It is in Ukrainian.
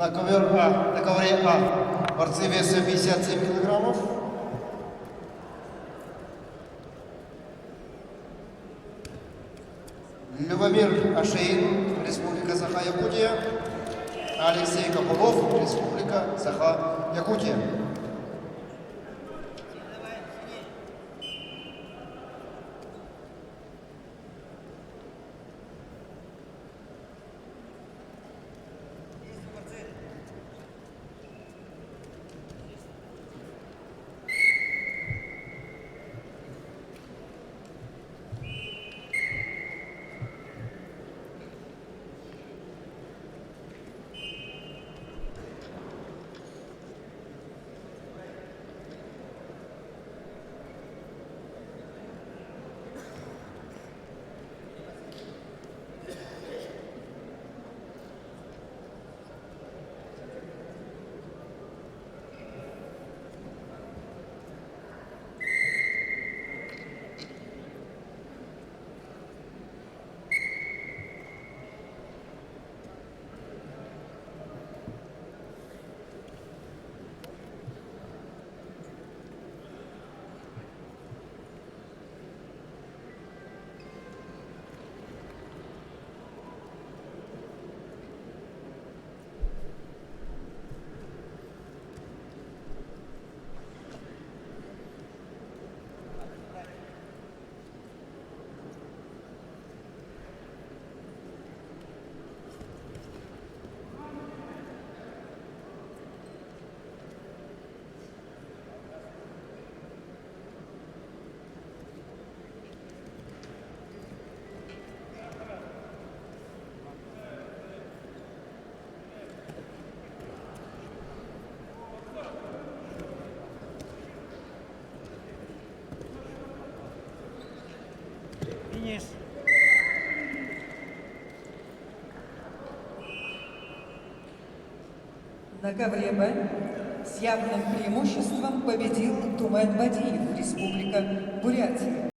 на ковре А. Борцы весом 57 килограммов. Любомир Ашеин, Республика Саха-Якутия. Алексей Копылов, Республика Саха-Якутия. Финиш. На ковре Б с явным преимуществом победил Тумен Бадиев, Республика Бурятия.